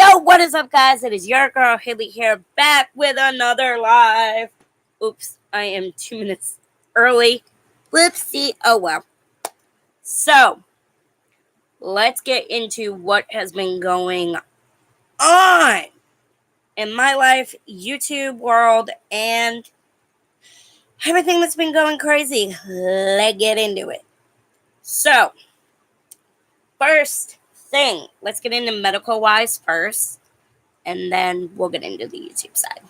Yo, what is up, guys? It is your girl, Haley, here, back with another live. Oops, I am 2 minutes early. Whoopsie. Oh, well. So, let's get into what has been going on in my life, YouTube world, and everything that's been going crazy. Let's get into it. So, first thing, let's get into medical-wise first, and then we'll get into the YouTube side.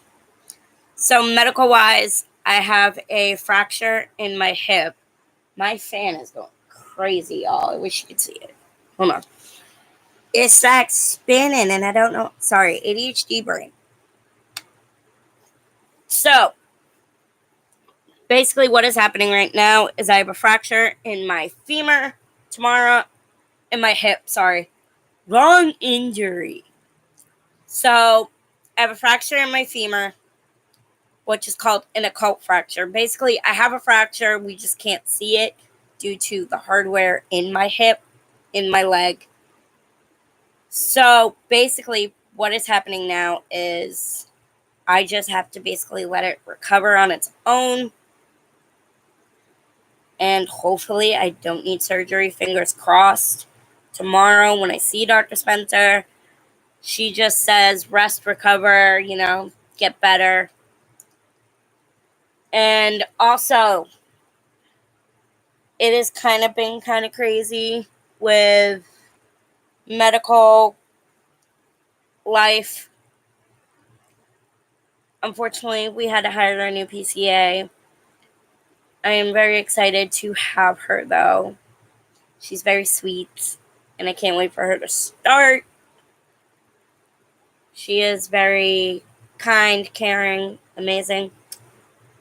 So medical-wise, I have a fracture in my hip. My fan is going crazy, y'all. I wish you could see it. Hold on. It's like spinning, and I don't know. Sorry, ADHD brain. So, basically what is happening right now is I have a fracture in my femur tomorrow, in my hip, sorry. Wrong injury. So, I have a fracture in my femur, which is called an occult fracture. Basically, I have a fracture. We just can't see it due to the hardware in my hip, in my leg. So, basically, what is happening now is I just have to basically let it recover on its own. And hopefully, I don't need surgery. Fingers crossed. Tomorrow, when I see Dr. Spencer, she just says, rest, recover, get better. And also, it has kind of been kind of crazy with medical life. Unfortunately, we had to hire our new PCA. I am very excited to have her, though. She's very sweet, and I can't wait for her to start. She is very kind, caring, amazing.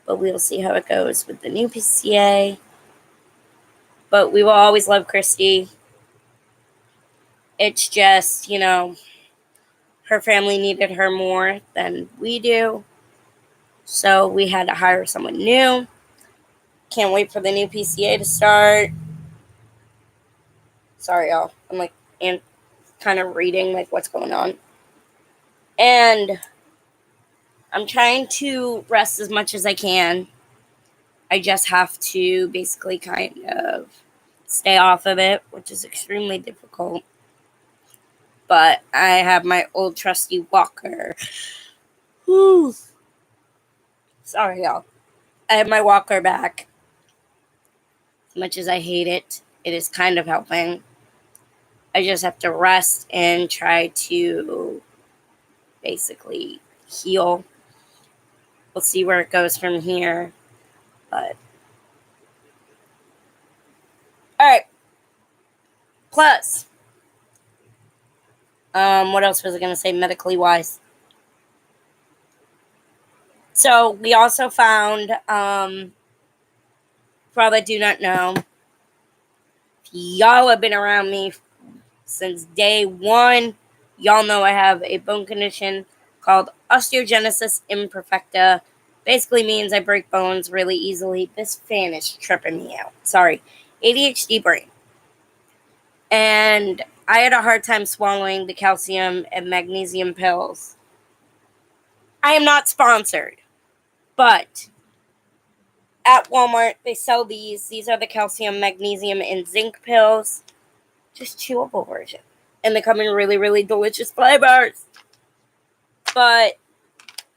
But we will see how it goes with the new PCA. But we will always love Christy. It's just, her family needed her more than we do. So we had to hire someone new. Can't wait for the new PCA to start. Sorry, y'all. I'm kind of reading what's going on. And I'm trying to rest as much as I can. I just have to basically kind of stay off of it, which is extremely difficult. But I have my old trusty walker. Whew. Sorry, y'all. I have my walker back. As much as I hate it, it is kind of helping. I just have to rest and try to basically heal. We'll see where it goes from here. But alright. Plus, what else was I going to say medically wise? So we also found, for all that do not know, y'all have been around me since day one. Y'all know I have a bone condition called osteogenesis imperfecta. Basically means I break bones really easily. This fan is tripping me out. Sorry. ADHD brain. And I had a hard time swallowing the calcium and magnesium pills. I am not sponsored, but at Walmart, they sell these. These are the calcium, magnesium, and zinc pills. Just chewable version. And they come in really, really delicious flavors. But,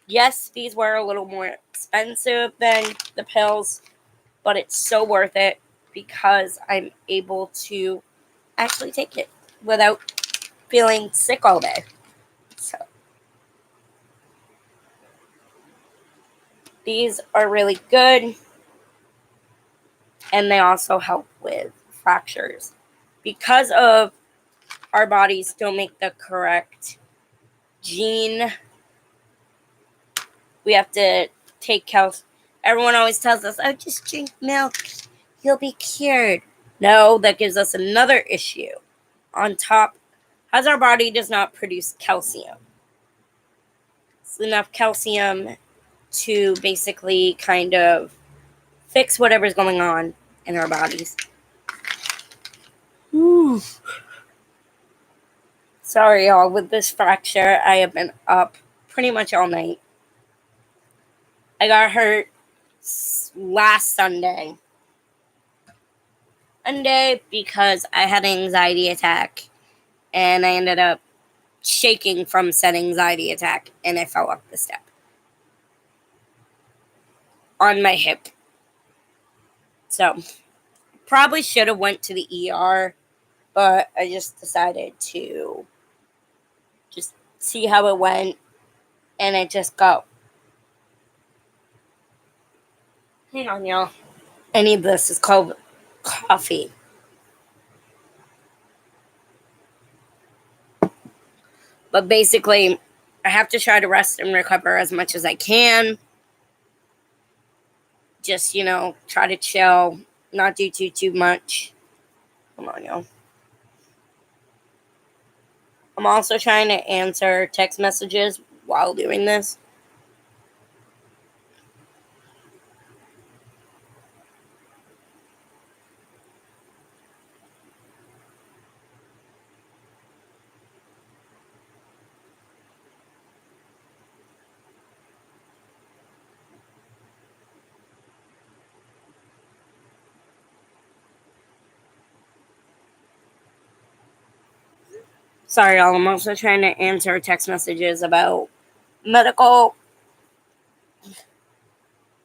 yes, these were a little more expensive than the pills. But it's so worth it because I'm able to actually take it without feeling sick all day. So, these are really good. And they also help with fractures. Because of our bodies don't make the correct gene, we have to take calcium. Everyone always tells us, oh, just drink milk. You'll be cured. No, that gives us another issue. On top, as our body does not produce calcium. It's enough calcium to basically kind of fix whatever's going on in our bodies. Ooh. Sorry, y'all, with this fracture, I have been up pretty much all night. I got hurt last Sunday because I had an anxiety attack, and I ended up shaking from said anxiety attack, and I fell up the step on my hip. So, probably should have went to the ER, but I just decided to just see how it went, and I just go. Hang on, y'all. I need this. It's called coffee. But basically, I have to try to rest and recover as much as I can. Just, try to chill, not do too much. Come on, y'all. I'm also trying to answer text messages while doing this. Sorry, y'all. I'm also trying to answer text messages about medical.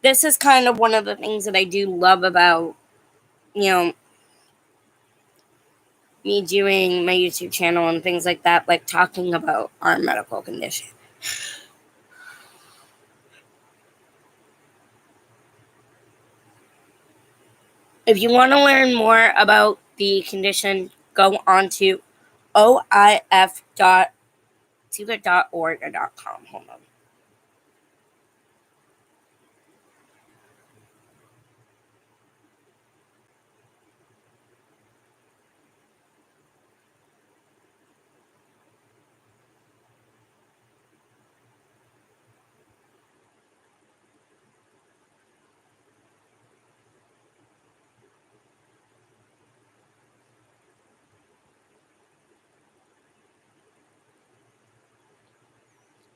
This is kind of one of the things that I do love about, me doing my YouTube channel and things like that, like talking about our medical condition. If you want to learn more about the condition, go on to oif.org or .com. Hold on.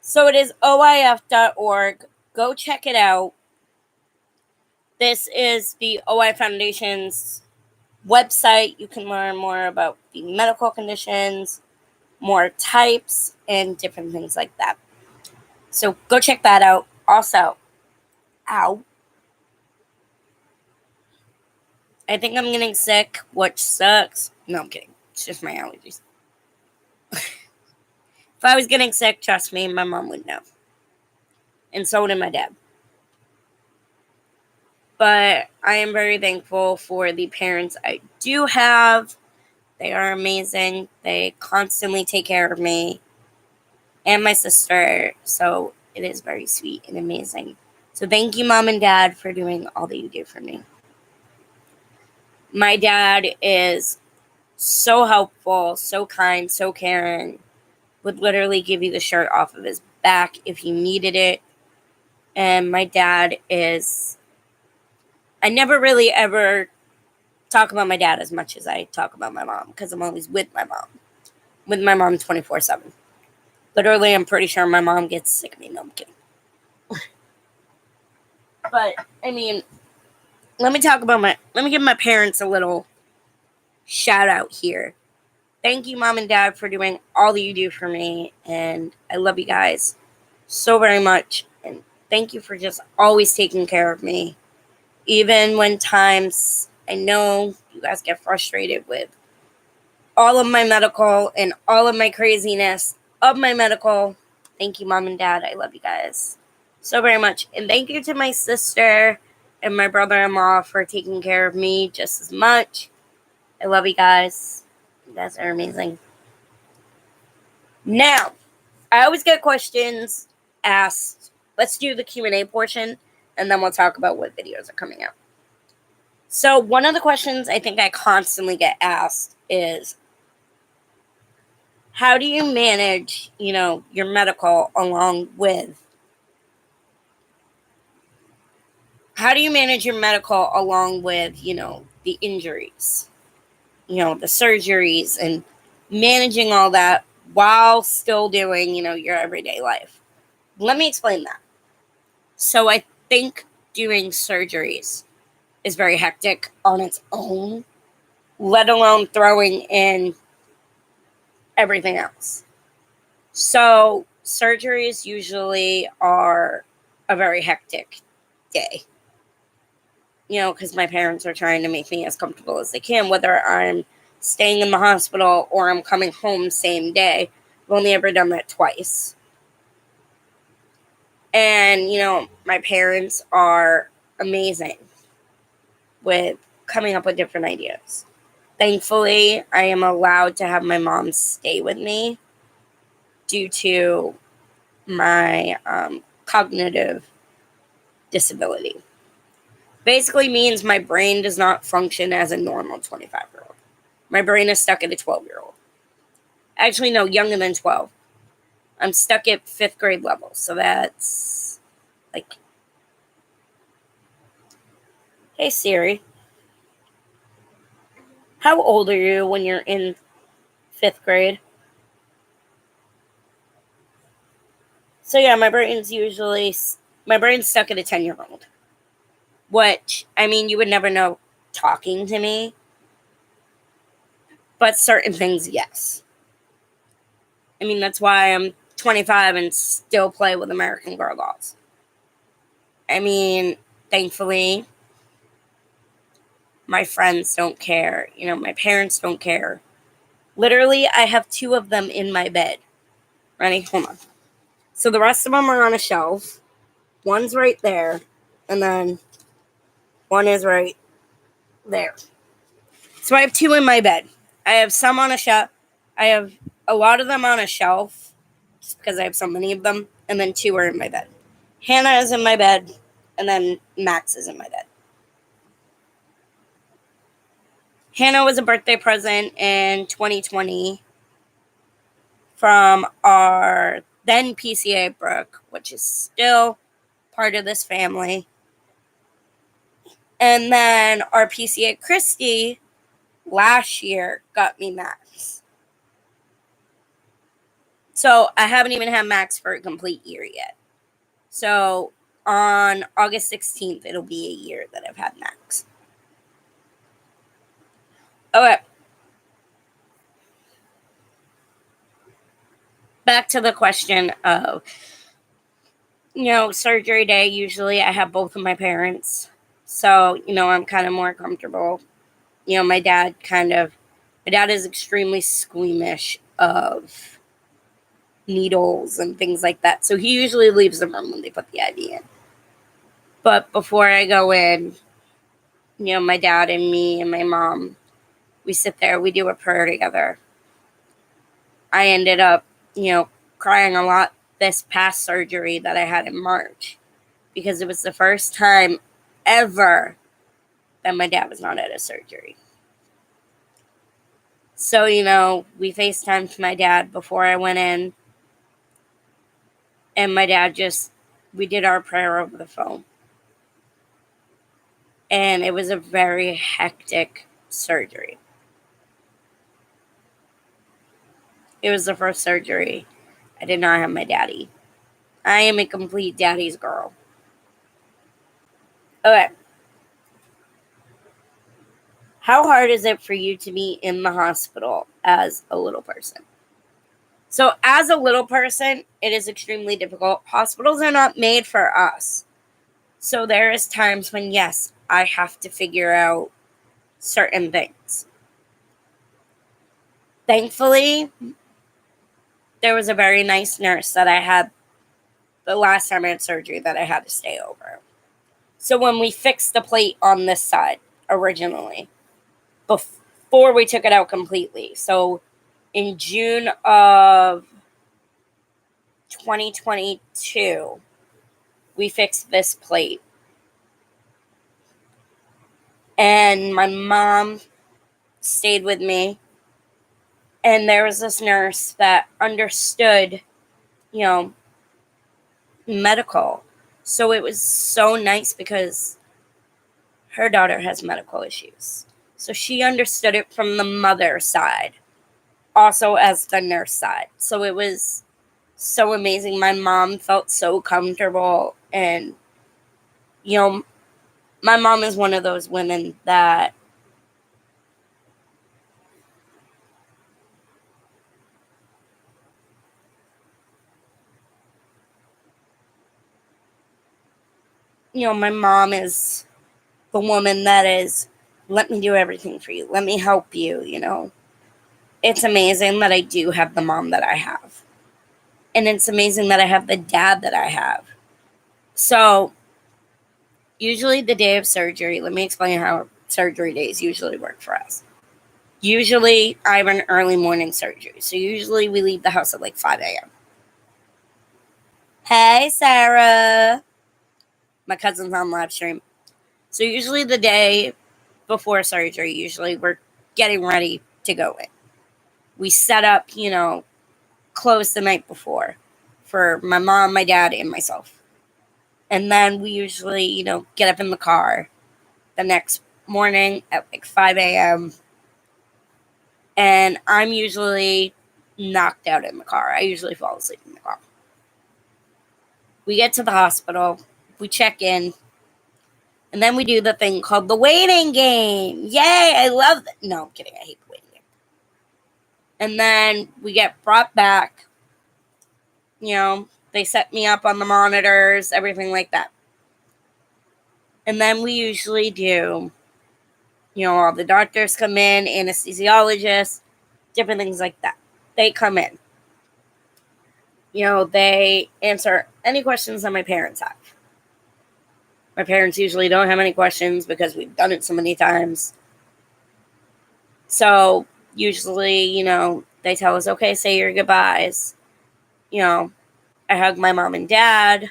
So it is oif.org. Go check it out. This is the OI Foundation's website. You can learn more about the medical conditions, more types, and different things like that. So go check that out. Also, I think I'm getting sick, which sucks. No, I'm kidding. It's just my allergies. If I was getting sick, trust me, my mom would know. And so did my dad. But I am very thankful for the parents I do have. They are amazing. They constantly take care of me and my sister. So it is very sweet and amazing. So thank you, Mom and Dad, for doing all that you do for me. My dad is so helpful, so kind, so caring. Would literally give you the shirt off of his back if you needed it. And my dad is... I never really ever talk about my dad as much as I talk about my mom because I'm always with my mom. With my mom 24/7. Literally, I'm pretty sure my mom gets sick of me. No, I'm kidding. But, I mean, let me give my parents a little shout out here. Thank you, Mom and Dad, for doing all that you do for me. And I love you guys so very much. And thank you for just always taking care of me. Even when times I know you guys get frustrated with all of my medical and all of my craziness of my medical. Thank you, Mom and Dad. I love you guys so very much. And thank you to my sister and my brother-in-law for taking care of me just as much. I love you guys. You guys are amazing. Now, I always get questions asked. Let's do the Q&A portion, and then we'll talk about what videos are coming out. So one of the questions I think I constantly get asked is, how do you manage, your medical along with... How do you manage your medical along with, the injuries, the surgeries and managing all that while still doing, your everyday life. Let me explain that. So I think doing surgeries is very hectic on its own, let alone throwing in everything else. So surgeries usually are a very hectic day, because my parents are trying to make me as comfortable as they can, whether I'm staying in the hospital or I'm coming home same day. I've only ever done that twice. And, my parents are amazing with coming up with different ideas. Thankfully, I am allowed to have my mom stay with me due to my cognitive disability. Basically means my brain does not function as a normal 25-year-old. My brain is stuck at a 12-year-old. Actually, no, younger than 12. I'm stuck at 5th grade level. So that's like, hey Siri, how old are you when you're in 5th grade? So yeah, my brain's stuck at a 10-year-old. Which, you would never know talking to me. But certain things, yes. That's why I'm 25 and still play with American Girl dolls. Thankfully, my friends don't care. My parents don't care. Literally, I have 2 of them in my bed. Ready? Hold on. So the rest of them are on a shelf. One's right there. And then one is right there. So I have 2 in my bed. I have some on a shelf. I have a lot of them on a shelf just because I have so many of them. And then 2 are in my bed. Hannah is in my bed. And then Max is in my bed. Hannah was a birthday present in 2020 from our then PCA Brooke, which is still part of this family. And then our PCA Christy last year got me Max. So I haven't even had Max for a complete year yet. So on August 16th, it'll be a year that I've had Max. Okay. Back to the question of, surgery day. Usually I have both of my parents. So, I'm kind of more comfortable. My dad is extremely squeamish of needles and things like that. So he usually leaves the room when they put the IV in. But before I go in, my dad and me and my mom, we sit there, we do a prayer together. I ended up, crying a lot this past surgery that I had in March because it was the first time ever that my dad was not at a surgery. So, we FaceTimed my dad before I went in. And my dad we did our prayer over the phone. And it was a very hectic surgery. It was the first surgery I did not have my daddy. I am a complete daddy's girl. Okay. How hard is it for you to be in the hospital as a little person? So as a little person, it is extremely difficult. Hospitals are not made for us. So there is times when, yes, I have to figure out certain things. Thankfully, there was a very nice nurse that I had the last time I had surgery that I had to stay over. So when we fixed the plate on this side originally, before we took it out completely, so in June of 2022, we fixed this plate. And my mom stayed with me. And there was this nurse that understood, medical. So it was so nice because her daughter has medical issues. So she understood it from the mother side. also as the nurse side. So it was so amazing. My mom felt so comfortable, and my mom is one of those women that my mom is the woman that is, let me do everything for you. Let me help you. It's amazing that I do have the mom that I have. And it's amazing that I have the dad that I have. So, usually the day of surgery, let me explain how surgery days usually work for us. Usually, I have an early morning surgery. So, usually we leave the house at like 5 a.m. Hey, Sarah. My cousin's on live stream. So, usually the day before surgery, usually we're getting ready to go in. We set up, clothes the night before for my mom, my dad, and myself. And then we usually, get up in the car the next morning at like 5 a.m. And I'm usually knocked out in the car. I usually fall asleep in the car. We get to the hospital, we check in, and then we do the thing called the waiting game. Yay, I love that. No, I'm kidding. I hate the waiting game. And then we get brought back. They set me up on the monitors, everything like that. And then we usually do, all the doctors come in, anesthesiologists, different things like that. They come in. They answer any questions that my parents have. My parents usually don't have any questions because we've done it so many times. So usually, they tell us, okay, say your goodbyes. I hug my mom and dad.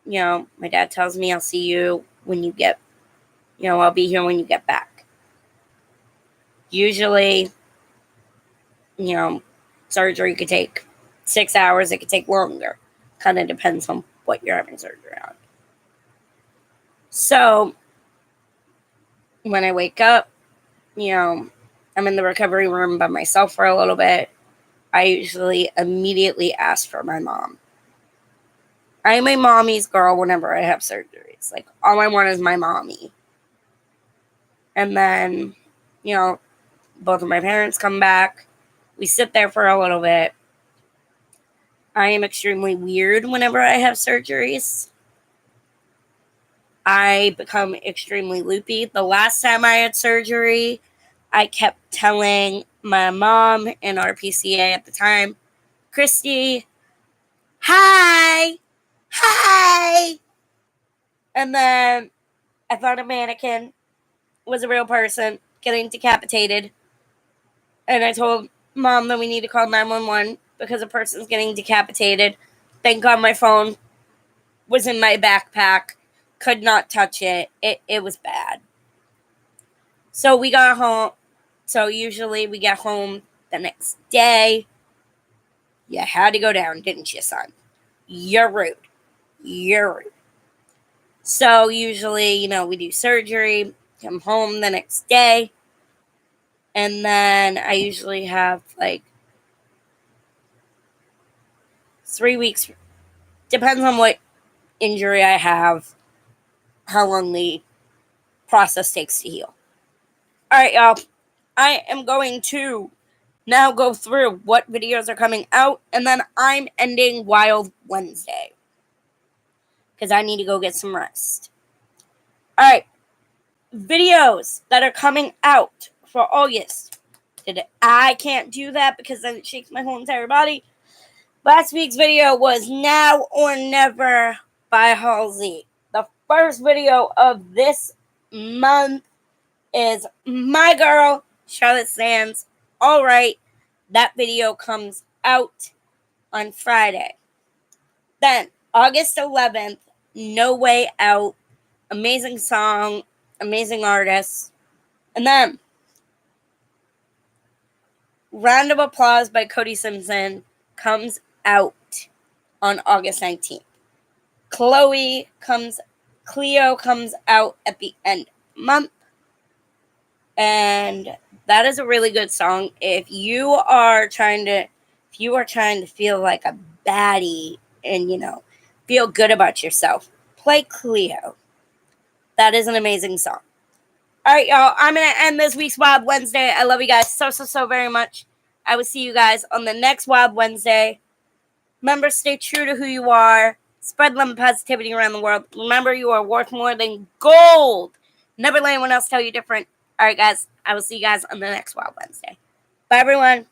My dad tells me I'll see you when you get, I'll be here when you get back. Usually, surgery could take 6 hours. It could take longer. Kind of depends on what you're having surgery on. So, when I wake up, I'm in the recovery room by myself for a little bit. I usually immediately ask for my mom. I'm a mommy's girl whenever I have surgeries. Like, all I want is my mommy. And then, both of my parents come back. We sit there for a little bit. I am extremely weird whenever I have surgeries. I become extremely loopy. The last time I had surgery, I kept telling my mom and our PCA at the time, Christy, hi, hi. And then I thought a mannequin was a real person getting decapitated. And I told mom that we need to call 911 because a person's getting decapitated. Thank God my phone was in my backpack. Could not touch it. It was bad. So we got home. So usually we get home the next day. You had to go down, didn't you, son? You're rude. You're rude. So usually, we do surgery, come home the next day. And then I usually have like 3 weeks. Depends on what injury I have, how long the process takes to heal. All right, y'all. I am going to now go through what videos are coming out, and then I'm ending Wild Wednesday because I need to go get some rest. All right, videos that are coming out for August. I can't do that because then it shakes my whole entire body. Last week's video was Now or Never by Halsey. The first video of this month is My Girl, Charlotte Sands. All right, that video comes out on Friday. Then, August 11th, No Way Out. Amazing song, amazing artist. And then, Round of Applause by Cody Simpson comes out on August 19th. Cleo comes out at the end of the month. And That is a really good song. If you are trying to feel like a baddie and feel good about yourself, play Cleo. That is an amazing song. All right, y'all. I'm going to end this week's Wild Wednesday. I love you guys so very much. I will see you guys on the next Wild Wednesday. Remember, stay true to who you are. Spread love and positivity around the world. Remember, you are worth more than gold. Never let anyone else tell you different. All right, guys. I will see you guys on the next Wild Wednesday. Bye, everyone.